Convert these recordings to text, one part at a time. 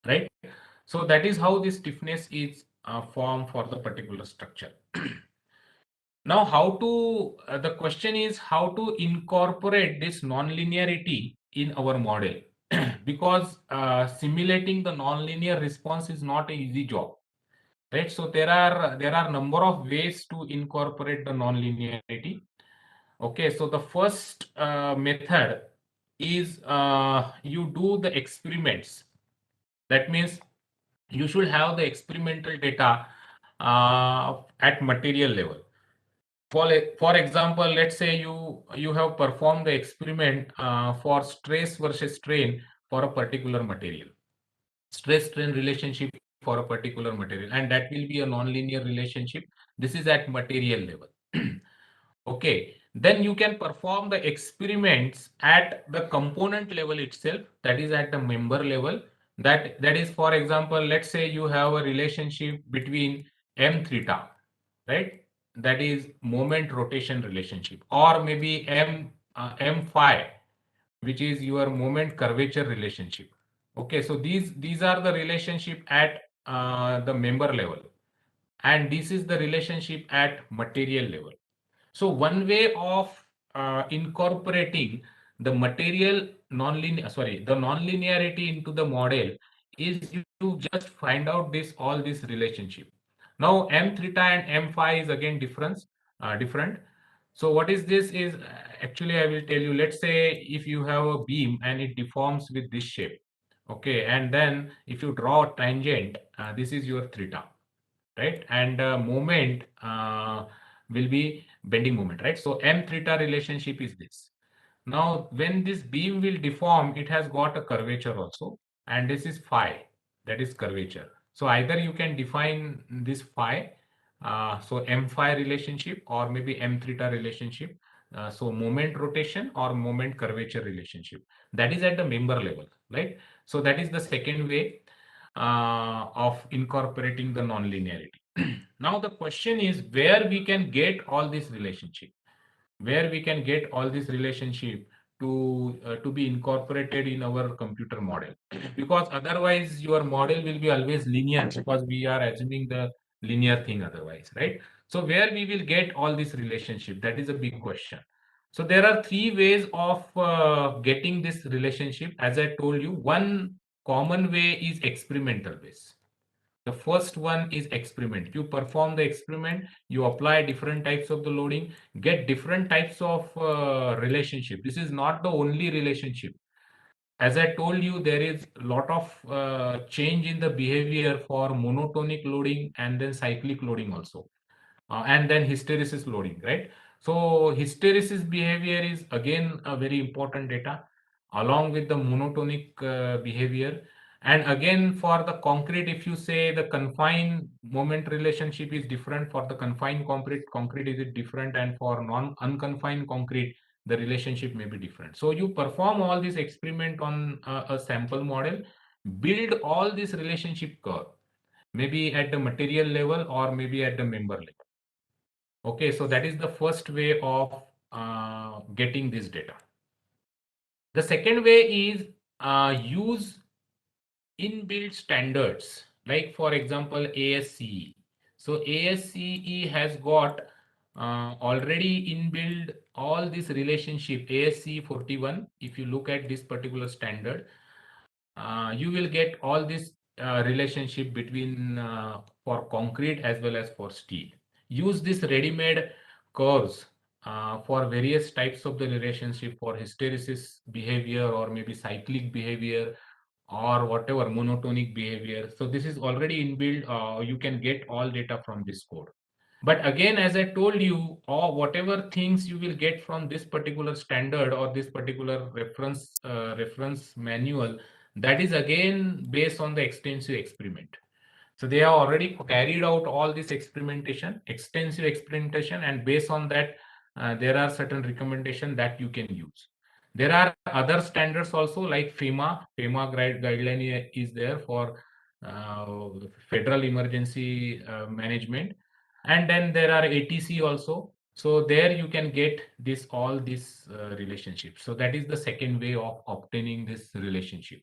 right? So that is how this stiffness is formed for the particular structure. Now, the question is how to incorporate this nonlinearity in our model because simulating the nonlinear response is not an easy job, right? So there are number of ways to incorporate the nonlinearity. Okay, so the first method is you do the experiments. That means you should have the experimental data at material level. For example, let's say you have performed the experiment for stress versus strain for a particular material, stress strain relationship for a particular material, and that will be a non-linear relationship. This is at material level. Okay, then you can perform the experiments at the component level itself, that is at the member level. That is, for example, let's say you have a relationship between m theta, right? That is moment rotation relationship, or maybe m phi, which is your moment curvature relationship. Okay, so these are the relationship at the member level, and this is the relationship at material level. So one way of incorporating the material nonlinear, sorry, the nonlinearity into the model is you just find out all this relationship. Now m theta and m phi is again different. So what is this is actually I will tell you. Let's say if you have a beam and it deforms with this shape, okay, and then if you draw a tangent, this is your theta, right? And moment will be bending moment, right? So m theta relationship is this. Now, when this beam will deform, it has got a curvature also, and this is phi, that is curvature. So either you can define this phi, so m phi relationship, or maybe m theta relationship. So moment rotation or moment curvature relationship. That is at the member level, right? So that is the second way of incorporating the nonlinearity. Now the question is where we can get all this relationship, where we can get all this relationship to be incorporated in our computer model, because otherwise your model will be always linear, because we are assuming the linear thing otherwise, right? So where we will get all this relationship, that is a big question. So there are three ways of getting this relationship. As I told you, one common way is experimental base. The first one is experiment. You perform the experiment, you apply different types of the loading, get different types of relationship. This is not the only relationship. As I told you, there is a lot of change in the behavior for monotonic loading and then cyclic loading also, and then hysteresis loading, right? So hysteresis behavior is again a very important data along with the monotonic behavior. And again, for the concrete, if you say the confined moment relationship is different for the confined concrete is it different, and for non unconfined concrete the relationship may be different. So you perform all this experiment on a sample model, build all this relationship curve, maybe at the material level or maybe at the member level. Okay, so that is the first way of getting this data. The second way is use inbuilt standards, like for example ASCE. So ASCE has got already inbuilt all this relationship. ASCE 41, if you look at this particular standard, you will get all this relationship between for concrete as well as for steel. Use this ready-made curves for various types of the relationship for hysteresis behavior or maybe cyclic behavior or whatever monotonic behavior. So this is already inbuilt. You can get all data from this code. But again, as I told you, or whatever things you will get from this particular standard or this particular reference manual, that is again based on the extensive experiment. So they have already carried out all this extensive experimentation, and based on that, there are certain recommendations that you can use. There are other standards also like FEMA. FEMA guideline is there for uh, Federal Emergency Management, and then there are ATC also. So there you can get this all these relationships. So that is the second way of obtaining this relationship.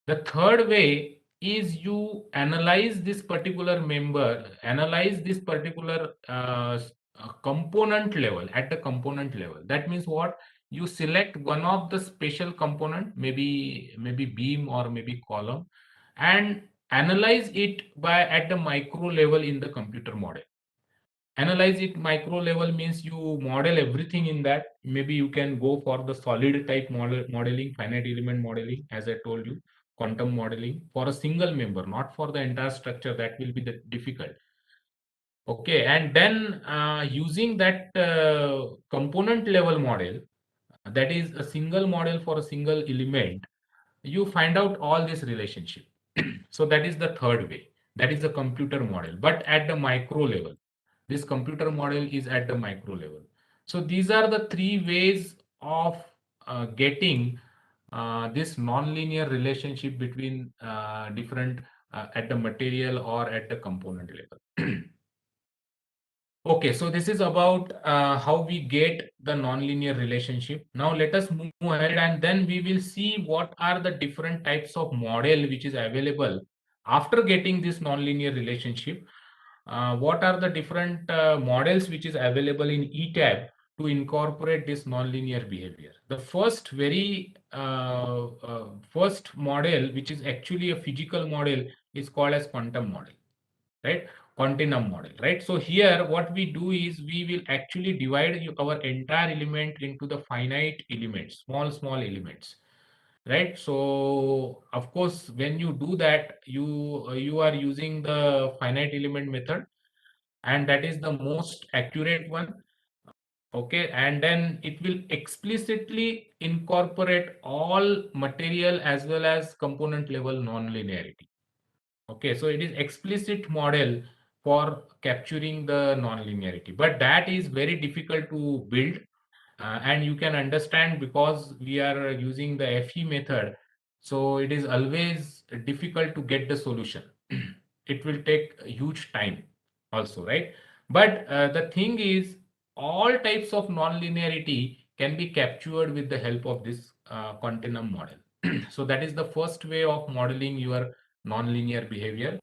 The third way is you analyze this particular member, analyze this particular component level at the component level. That means what? You select one of the special component, maybe beam or maybe column, and analyze it by at the micro level in the computer model. Analyze it micro level means you model everything in that. Maybe you can go for the solid type modeling, finite element modeling, as I told you, quantum modeling for a single member, not for the entire structure. That will be the difficult. Okay, and then using that component level model, that is a single model for a single element, you find out all this relationship. So that is the third way. That is the computer model, but at the micro level. This computer model is at the micro level. So these are the three ways of getting this nonlinear relationship between different at the material or at the component level. Okay, so this is about how we get the nonlinear relationship. Now let us move ahead and then we will see what are the different types of model which is available after getting this nonlinear relationship. What are the different models which is available in ETAB to incorporate this nonlinear behavior? The first model, which is actually a physical model, is called as quantum model, right? Continuum model, right? So here what we do is we will actually divide our entire element into the finite elements, small elements, right? So of course when you do that, you are using the finite element method, and that is the most accurate one. Okay, and then it will explicitly incorporate all material as well as component level nonlinearity. Okay, so it is explicit model for capturing the nonlinearity, but that is very difficult to build, and you can understand because we are using the FE method, so it is always difficult to get the solution. It will take a huge time also, right? But the thing is, all types of nonlinearity can be captured with the help of this continuum model. So that is the first way of modeling your nonlinear behavior.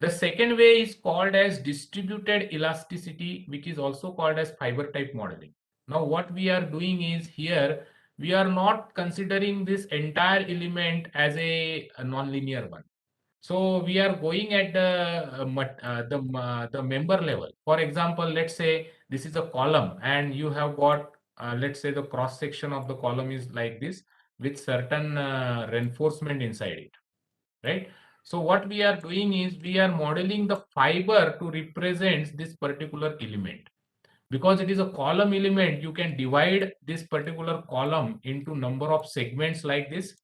The second way is called as distributed elasticity, which is also called as fiber type modeling. Now, what we are doing is here, we are not considering this entire element as a nonlinear one. So we are going at the member level. For example, let's say this is a column, and you have got let's say the cross section of the column is like this with certain reinforcement inside it, right? So what we are doing is we are modeling the fiber to represent this particular element. Because it is a column element, you can divide this particular column into number of segments like this.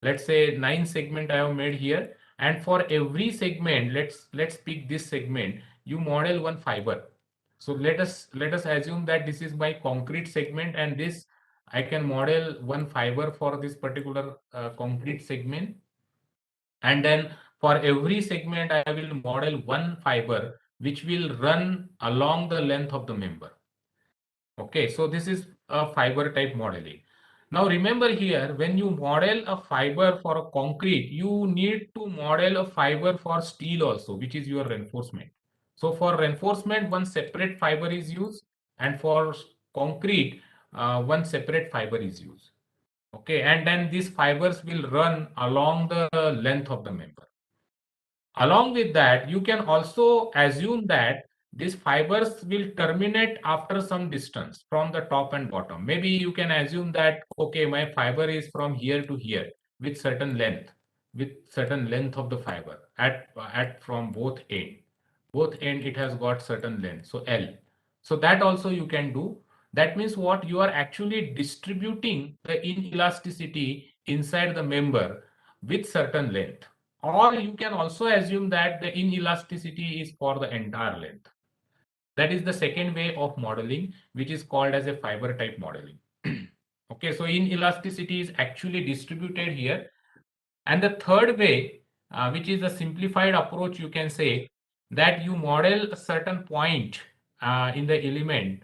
Let's say 9 segment I have made here, and for every segment, let's pick this segment, you model one fiber. So let us assume that this is my concrete segment, and this I can model one fiber for this particular concrete segment, and then for every segment I will model one fiber which will run along the length of the member. Okay, so this is a fiber type modeling. Now remember here, when you model a fiber for a concrete, you need to model a fiber for steel also, which is your reinforcement. So for reinforcement, one separate fiber is used, and for concrete, one separate fiber is used. Okay, and then these fibers will run along the length of the member. Along with that, you can also assume that these fibers will terminate after some distance from the top and bottom. Maybe you can assume that, okay, my fiber is from here to here with certain length of the fiber at from both end. Both end it has got certain length, so L. So that also you can do. That means what? You are actually distributing the inelasticity inside the member with certain length. Or you can also assume that the inelasticity is for the entire length. That is the second way of modeling, which is called as a fiber type modeling. Okay, so inelasticity is actually distributed here. And the third way, which is a simplified approach, you can say that you model a certain point in the element.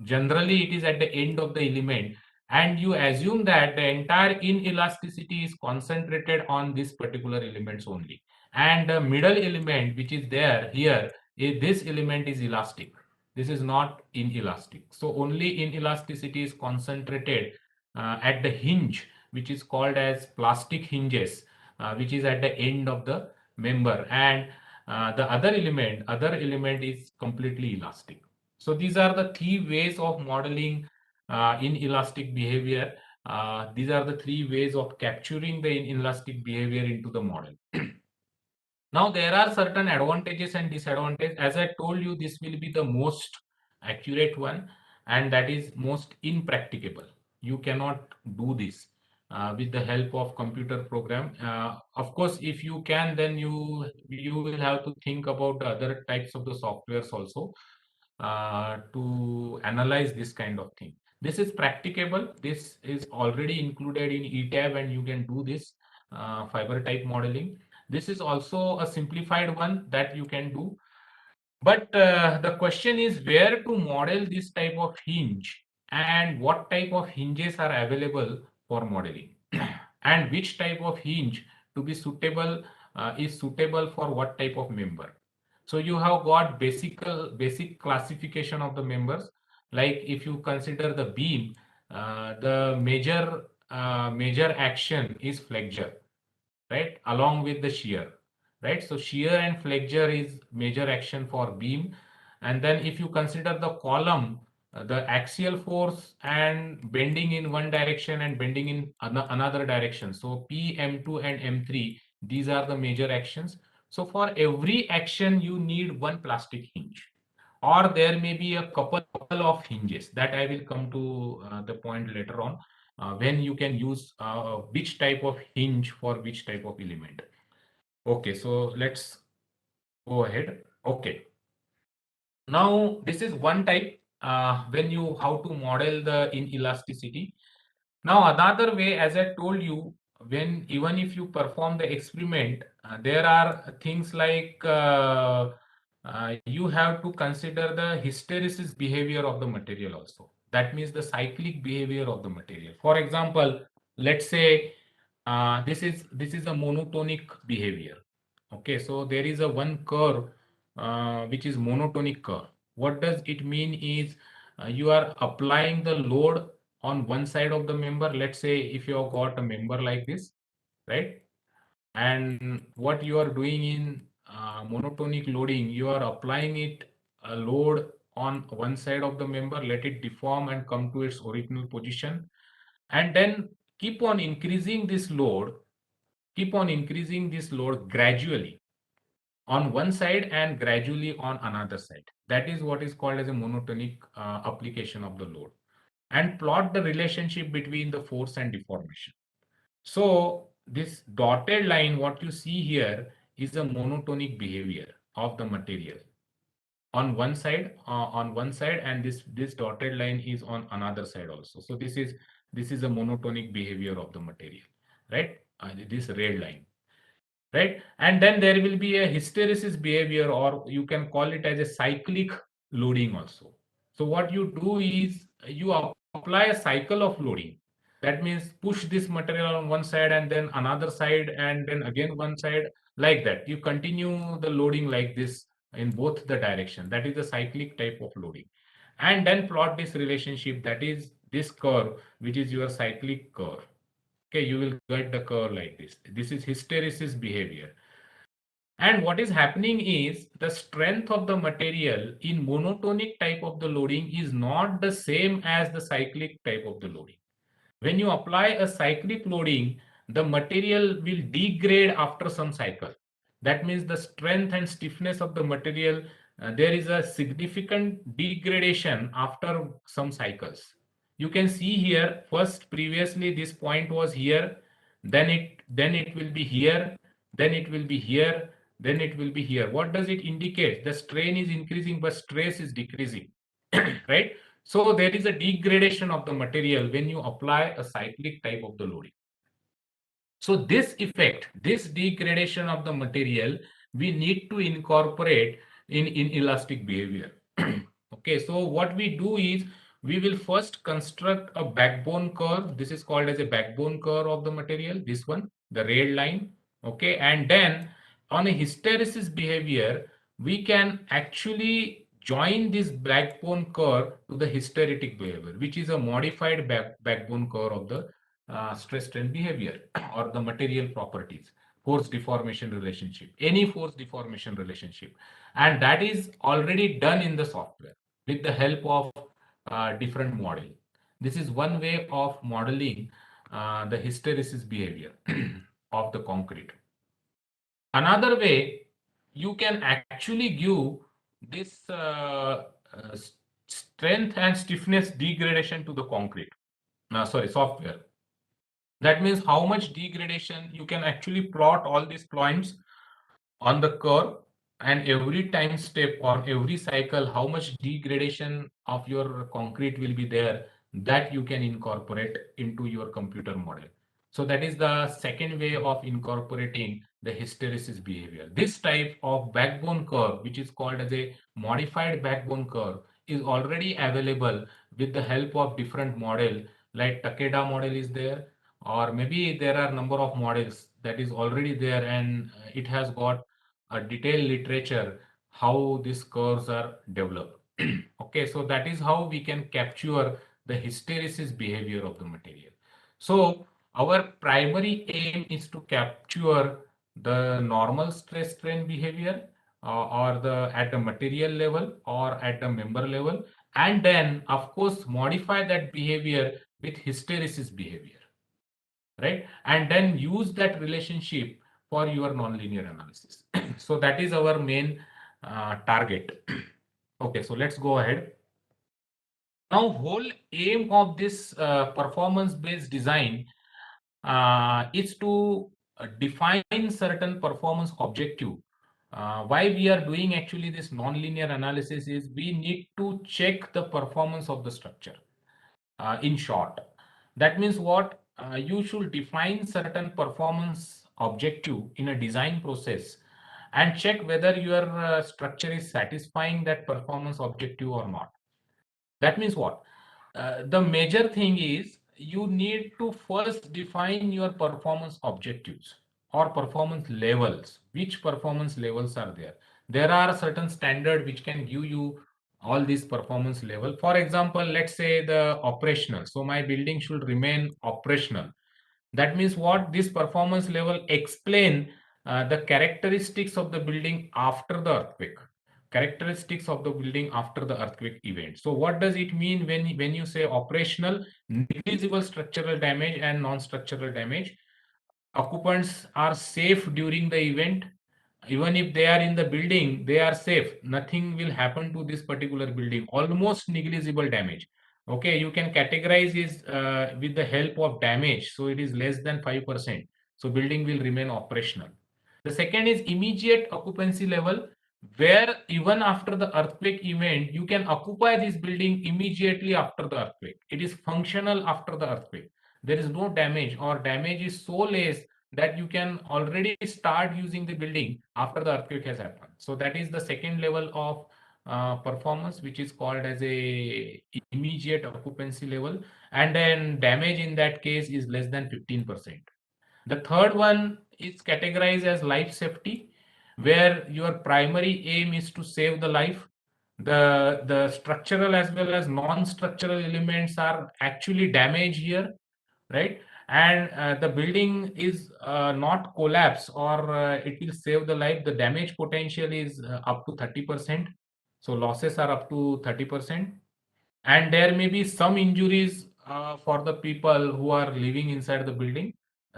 Generally, it is at the end of the element, and you assume that the entire inelasticity is concentrated on this particular elements only, and the middle element which is there here, this element is elastic. This is not inelastic. So only inelasticity is concentrated at the hinge, which is called as plastic hinges, which is at the end of the member, and the other element is completely elastic. So these are the three ways of modeling inelastic behavior. These are the three ways of capturing the inelastic behavior into the model. Now, there are certain advantages and disadvantages. As I told you, this will be the most accurate one, and that is most impracticable. You cannot do this with the help of computer program. Of course, if you can, then you will have to think about the other types of the softwares also to analyze this kind of thing. This is practicable. This is already included in ETAB, and you can do this fiber type modeling. This is also a simplified one that you can do. But the question is where to model this type of hinge, and what type of hinges are available for modeling, and which type of hinge to be suitable is suitable for what type of member. So you have got basic classification of the members. Like if you consider the beam, the major action is flexure, right, along with the shear, right? So shear and flexure is major action for beam. And then if you consider the column, the axial force and bending in one direction and bending in another direction. So P, M2 and M3, these are the major actions. So for every action, you need one plastic hinge, or there may be a couple of hinges that I will come to the point later on, when you can use which type of hinge for which type of element. Okay, so let's go ahead. Okay, now this is one type when you how to model the inelasticity. Now another way, as I told you, when even if you perform the experiment, there are things like you have to consider the hysteresis behavior of the material also. That means the cyclic behavior of the material. For example, let's say this is a monotonic behavior. Okay, so there is a one curve which is monotonic curve. What does it mean is you are applying the load on one side of the member. Let's say if you have got a member like this, right? And what you are doing in monotonic loading, you are applying it a load on one side of the member, let it deform and come to its original position, and then keep on increasing this load, gradually on one side and gradually on another side. That is what is called as a monotonic application of the load, and plot the relationship between the force and deformation. So this dotted line, what you see here, is a monotonic behavior of the material on one side, and this dotted line is on another side also. So this is a monotonic behavior of the material, right? This red line, right? And then there will be a hysteresis behavior, or you can call it as a cyclic loading also. So what you do is you apply a cycle of loading. That means push this material on one side and then another side and then again one side, like that. You continue the loading like this in both the direction. That is the cyclic type of loading. And then plot this relationship, that is this curve, which is your cyclic curve. Okay, you will get the curve like this. This is hysteresis behavior. And what is happening is the strength of the material in monotonic type of the loading is not the same as the cyclic type of the loading. When you apply a cyclic loading, the material will degrade after some cycle. That means the strength and stiffness of the material, there is a significant degradation after some cycles. You can see here, first previously this point was here, then it will be here, then it will be here, then it will be here. What does it indicate? The strain is increasing, but stress is decreasing, right? So there is a degradation of the material when you apply a cyclic type of the loading. So this effect, this degradation of the material, we need to incorporate in elastic behavior. Okay, so what we do is we will first construct a backbone curve. This is called as a backbone curve of the material, this one, the red line. Okay, and then on a hysteresis behavior, we can actually join this backbone curve to the hysteretic behavior, which is a modified backbone curve of the stress strain behavior or the material properties, force deformation relationship, any force deformation relationship. And that is already done in the software with the help of different model. This is one way of modeling the hysteresis behavior of the concrete. Another way, you can actually give this strength and stiffness degradation to the concrete. Sorry, software. That means how much degradation you can actually plot all these points on the curve, and every time step or every cycle how much degradation of your concrete will be there, that you can incorporate into your computer model. So that is the second way of incorporating the hysteresis behavior. This type of backbone curve, which is called as a modified backbone curve, is already available with the help of different model, like Takeda model is there, or maybe there are number of models that is already there, and it has got a detailed literature how these curves are developed. Okay, so that is how we can capture the hysteresis behavior of the material. So our primary aim is to capture the normal stress strain behavior, or the at the material level or at the member level, and then of course modify that behavior with hysteresis behavior, right? And then use that relationship for your nonlinear analysis. So that is our main target. Okay, so let's go ahead. Now, whole aim of this performance-based design is to define certain performance objective. Why we are doing actually this nonlinear analysis is we need to check the performance of the structure. In short, that means what? You should define certain performance objective in a design process and check whether your structure is satisfying that performance objective or not. That means what? The major thing is you need to first define your performance objectives or performance levels. Which performance levels are there? There are certain standard which can give you all these performance level. For example, let's say the operational. So my building should remain operational. That means what? This performance level explain the characteristics of the building after the earthquake. Characteristics of the building after the earthquake event. So what does it mean when you say operational? Negligible structural damage and non-structural damage. Occupants are safe during the event. Even if they are in the building, they are safe. Nothing will happen to this particular building. Almost negligible damage. Okay, you can categorize this with the help of damage. So it is less than 5%. So building will remain operational. The second is immediate occupancy level, where even after the earthquake event, you can occupy this building immediately after the earthquake. It is functional after the earthquake. There is no damage, or damage is so less that you can already start using the building after the earthquake has happened. So that is the second level of performance, which is called as a immediate occupancy level, and then damage in that case is less than 15%. The third one is categorized as life safety, where your primary aim is to save the life. The structural as well as non-structural elements are actually damaged here, right? And the building is not collapse, or it will save the life. The damage potential is up to 30%. So losses are up to 30, and there may be some injuries for the people who are living inside the building.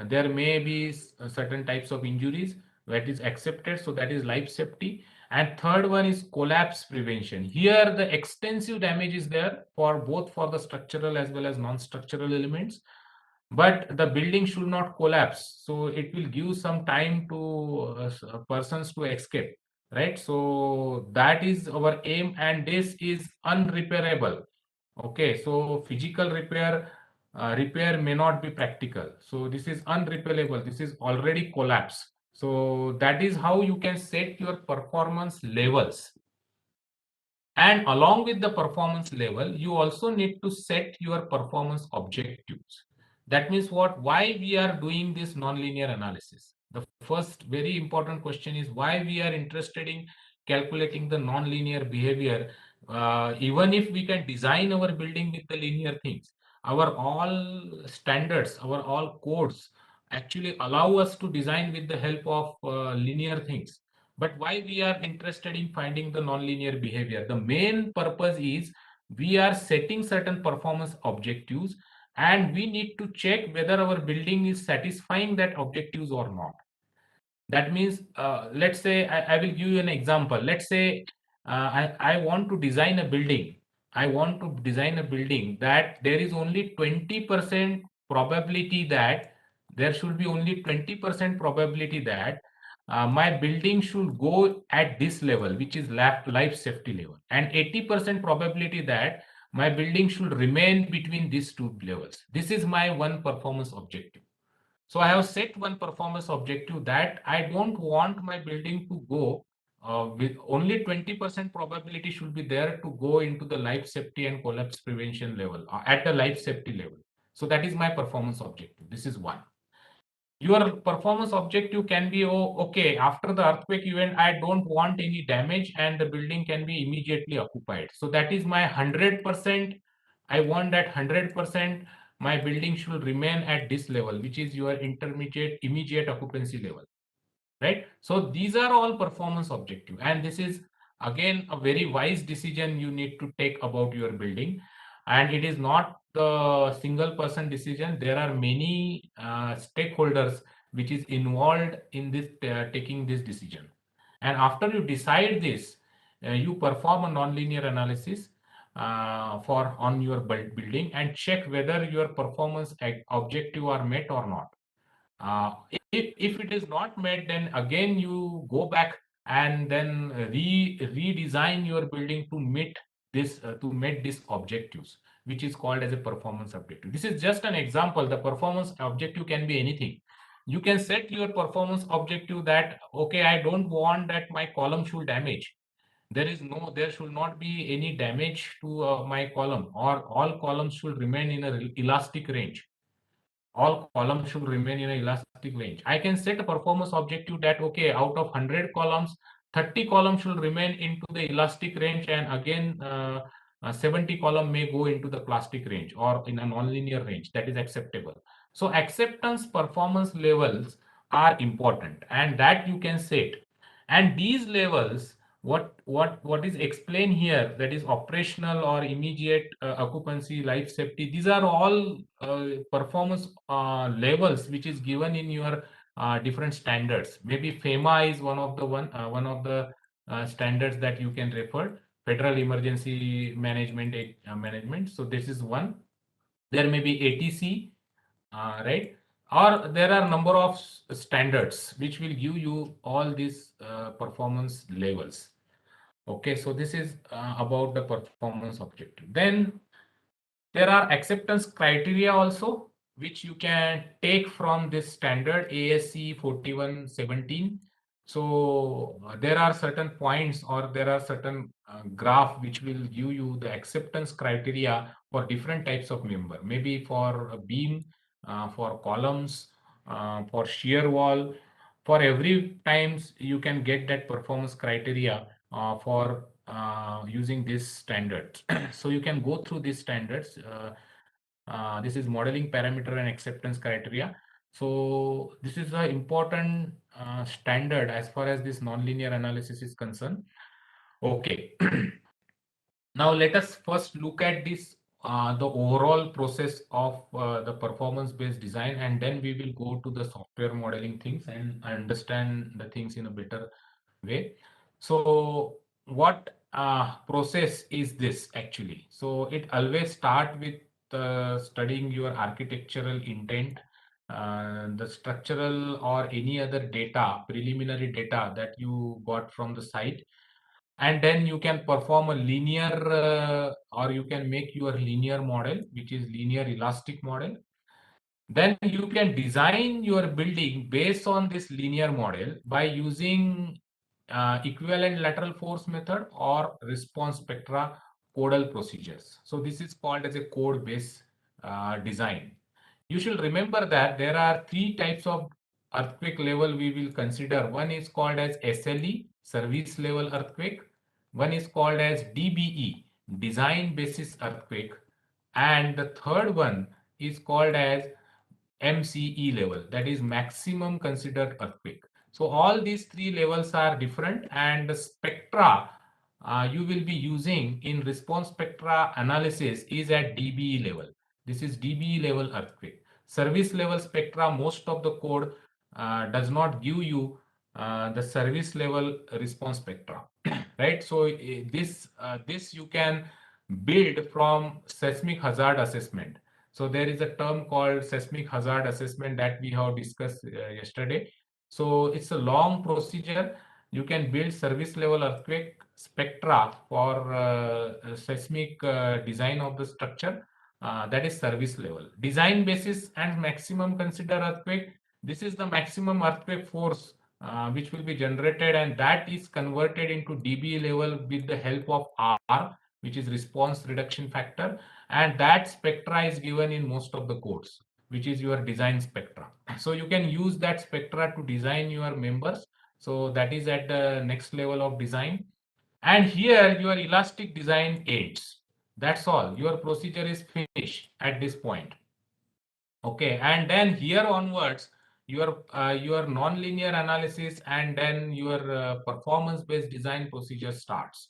There may be certain types of injuries that is accepted, so that is life safety. And third one is collapse prevention. Here the extensive damage is there for both for the structural as well as non-structural elements, but the building should not collapse, so it will give some time to persons to escape, right? So that is our aim, and this is unrepairable. Okay, so physical repair may not be practical. So this is unrepairable. This is already collapsed. So that is how you can set your performance levels. And along with the performance level, you also need to set your performance objectives. That means what? Why we are doing this nonlinear analysis? The first very important question is why we are interested in calculating the nonlinear behavior. Even if we can design our building with the linear things, our all standards, our all codes actually allow us to design with the help of linear things. But why we are interested in finding the nonlinear behavior? The main purpose is we are setting certain performance objectives and we need to check whether our building is satisfying that objectives or not. That means, let's say, I will give you an example. Let's say I want to design a building. I want to design a building that there is only 20% probability that there should be only 20% probability that my building should go at this level, which is life safety level, and 80% probability that my building should remain between these two levels. This is my one performance objective. So I have set one performance objective that I don't want my building to go with only 20% probability should be there to go into the life safety and collapse prevention level at the life safety level. So that is my performance objective. This is one. Your performance objective can be, oh, okay, after the earthquake event, I don't want any damage and the building can be immediately occupied. So that is my 100%. I want that 100% my building should remain at this level, which is your intermediate immediate occupancy level, right? So these are all performance objective, and this is again a very wise decision you need to take about your building. And it is not the single person decision. There are many stakeholders which is involved in this taking this decision. And after you decide this, you perform a nonlinear analysis for on your building and check whether your performance objective are met or not. If it is not met, then again you go back and then redesign your building to meet these objectives, which is called as a performance objective. This is just an example. The performance objective can be anything. You can set your performance objective that, okay, I don't want that my column should damage. There should not be any damage to my column, or all columns should remain in a elastic range. All columns should remain in an elastic range. I can set a performance objective that, okay, out of 100 columns, 30 columns should remain into the elastic range, and again 70 column may go into the plastic range or in a nonlinear range. That is acceptable. So acceptance performance levels are important, and that you can set. And these levels, what is explained here, that is operational or immediate occupancy, life safety, these are all performance levels which is given in your different standards. Maybe FEMA is one of the standards that you can refer, Federal Emergency Management. So this is one. There may be ATC, right? Or there are number of standards which will give you all these performance levels. Okay, so this is about the performance objective. Then there are acceptance criteria also, which you can take from this standard ASC 4117. So there are certain points, or there are certain graph which will give you the acceptance criteria for different types of member. Maybe for a beam, for columns, for shear wall. For every times you can get that performance criteria for using this standards. So you can go through these standards. This is modeling parameter and acceptance criteria. So this is an important standard as far as this nonlinear analysis is concerned. Okay. Now let us first look at this the overall process of the performance based design, and then we will go to the software modeling things and understand the things in a better way. So what process is this actually? So it always start with studying your architectural intent, the structural or any other data, preliminary data that you got from the site, and then you can perform a linear or you can make your linear model, which is linear elastic model. Then you can design your building based on this linear model by using equivalent lateral force method or response spectra codal procedures. So this is called as a code-based design. You should remember that there are three types of earthquake level we will consider. One is called as SLE, service level earthquake. One is called as DBE, design basis earthquake. And the third one is called as MCE level, that is maximum considered earthquake. So all these three levels are different, and the spectra you will be using in response spectra analysis is at DBE level. This is DBE level earthquake. Service level spectra, most of the code does not give you the service level response spectra, right? So this you can build from seismic hazard assessment. So there is a term called seismic hazard assessment that we have discussed yesterday. So it's a long procedure. You can build service level earthquake spectra for seismic design of the structure. That is service level. Design basis and maximum consider earthquake. This is the maximum earthquake force which will be generated, and that is converted into dB level with the help of R, which is response reduction factor, and that spectra is given in most of the codes, which is your design spectra. So you can use that spectra to design your members. So that is at the next level of design. And here your elastic design ends. That's all. Your procedure is finished at this point. Okay, and then here onwards, your non-linear analysis and then your performance based design procedure starts.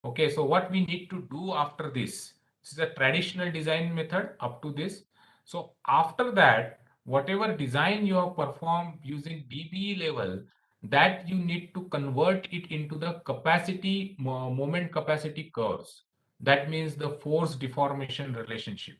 Okay, so what we need to do after this is a traditional design method up to this. So after that, whatever design you have performed using DBE level, that you need to convert it into the capacity, moment capacity curves. That means the force deformation relationship.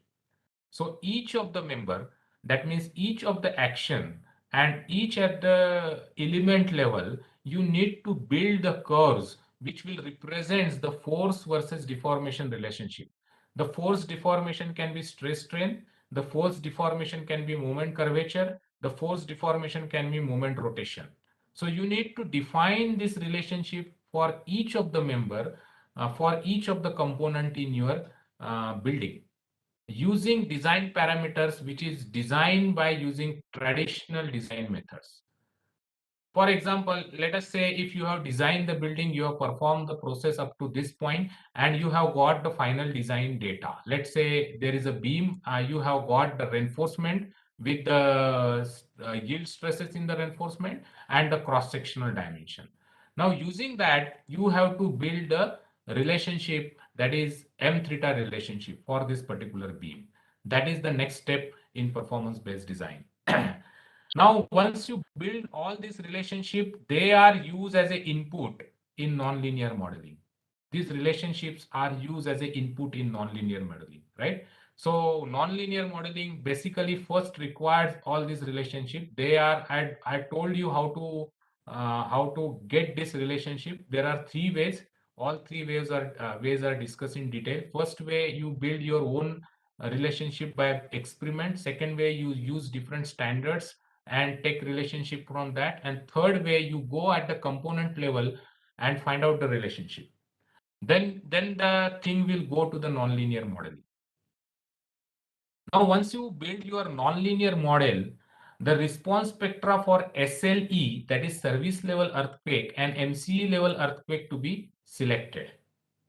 So each of the member, that means each of the action and each at the element level, you need to build the curves which will represent the force versus deformation relationship. The force deformation can be stress strain, the force deformation can be moment curvature, the force deformation can be moment rotation. So you need to define this relationship for each of the member, for each of the component in your building using design parameters, which is designed by using traditional design methods. For example, let us say if you have designed the building, you have performed the process up to this point, and you have got the final design data. Let's say there is a beam, you have got the reinforcement with the yield stresses in the reinforcement and the cross-sectional dimension. Now, using that, you have to build a relationship, that is M theta relationship for this particular beam. That is the next step in performance-based design. Now, once you build all these relationships, they are used as an input in nonlinear modeling. These relationships are used as an input in nonlinear modeling, right? So nonlinear modeling basically first requires all these relationships. They are, I told you how to get this relationship. There are three ways. All three ways are discussed in detail. First way, you build your own relationship by experiment. Second way, you use different standards and take relationship from that. And third way, you go at the component level and find out the relationship. Then the thing will go to the nonlinear modeling. Now, once you build your nonlinear model, the response spectra for SLE, that is service level earthquake, and MCE level earthquake to be selected.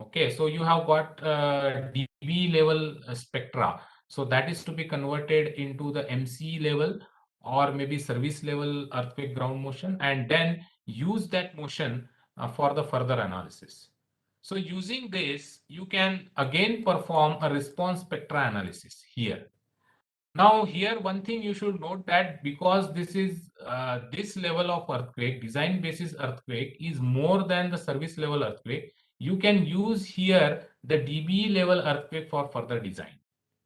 Okay, so you have got DB level spectra. So that is to be converted into the MCE level or maybe service level earthquake ground motion, and then use that motion for the further analysis. So using this, you can again perform a response spectra analysis here. Now, here one thing you should note that because this is this level of earthquake, design basis earthquake is more than the service level earthquake, you can use here the DB level earthquake for further design.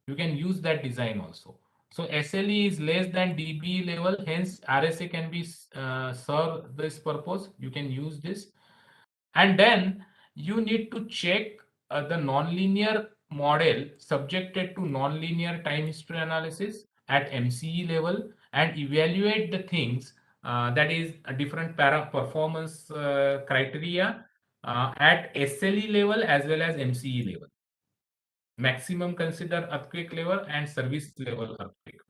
You can use that design also. So SLE is less than DB level, hence RSA can be serve this purpose. You can use this. And then you need to check the nonlinear model subjected to nonlinear time history analysis at MCE level and evaluate the things that is a different performance criteria at SLE level as well as MCE level. Maximum consider earthquake level and service level earthquake.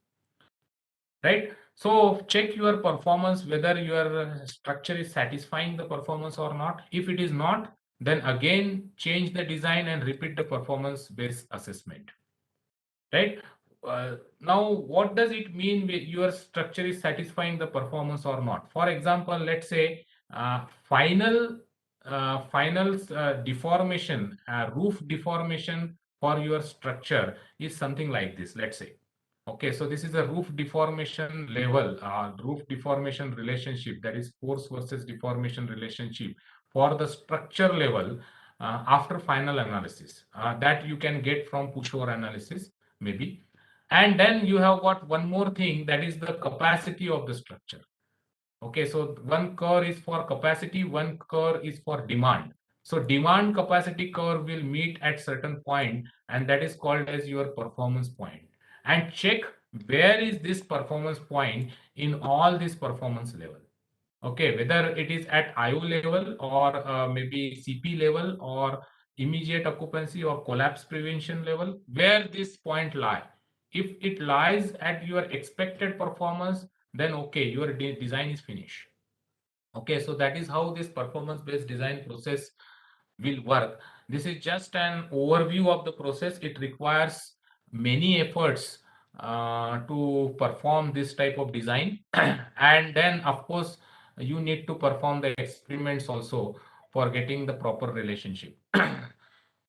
Right? So check your performance whether your structure is satisfying the performance or not. If it is not, then again change the design and repeat the performance based assessment. Right? Now, what does it mean your structure is satisfying the performance or not? For example, let's say final deformation, roof deformation for your structure is something like this. Let's say, okay, so this is a roof deformation level, roof deformation relationship, that is force versus deformation relationship for the structure level after final analysis that you can get from pushover analysis maybe. And then you have got one more thing, that is the capacity of the structure. Okay, so one curve is for capacity, one curve is for demand. So demand capacity curve will meet at certain point, and that is called as your performance point. And check where is this performance point in all this performance level. Okay, whether it is at IO level or maybe CP level or immediate occupancy or collapse prevention level, where this point lie. If it lies at your expected performance, then okay, your design is finished. Okay, so that is how this performance based design process will work. This is just an overview of the process. It requires many efforts to perform this type of design. And then of course you need to perform the experiments also for getting the proper relationship.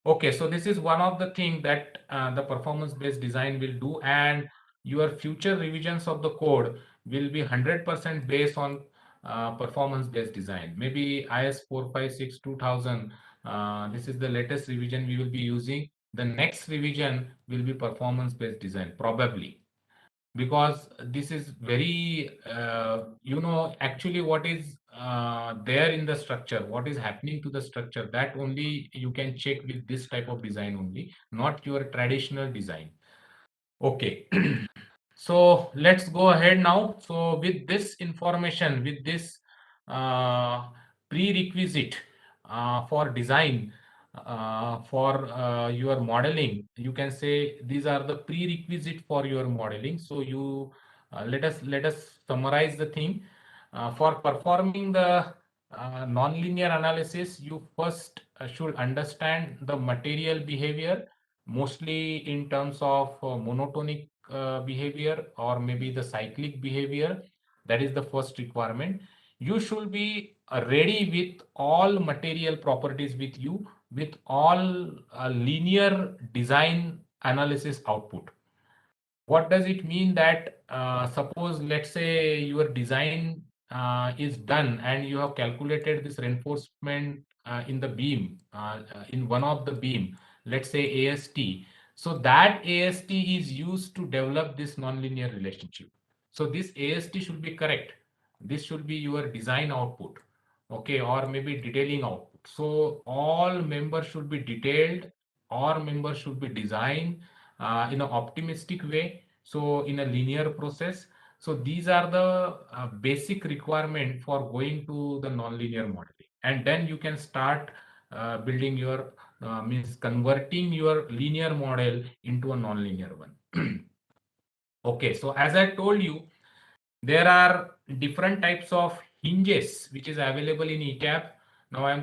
Okay, so this is one of the thing that the performance based design will do, and your future revisions of the code will be 100% based on performance based design. Maybe IS 456 2000, this is the latest revision we will be using. The next revision will be performance based design probably, because this is very actually what is there in the structure, what is happening to the structure, that only you can check with this type of design only, not your traditional design. Okay. So let's go ahead now. So with this information, with this prerequisite for design for your modeling, you can say these are the prerequisite for your modeling. So you let us summarize the thing. For performing the nonlinear analysis, you first should understand the material behavior, mostly in terms of monotonic behavior or maybe the cyclic behavior. That is the first requirement. You should be ready with all material properties with you, with all linear design analysis output. What does it mean? That suppose let's say your design is done and you have calculated this reinforcement in the beam, in one of the beam, let's say AST. So that AST is used to develop this nonlinear relationship. So this AST should be correct. This should be your design output, okay, or maybe detailing output. So all members should be detailed, all members should be designed in an optimistic way, so in a linear process. So these are the basic requirement for going to the nonlinear modeling, and then you can start building your means converting your linear model into a nonlinear one. Okay, so as I told you, there are different types of hinges which is available in ETABS. Now I am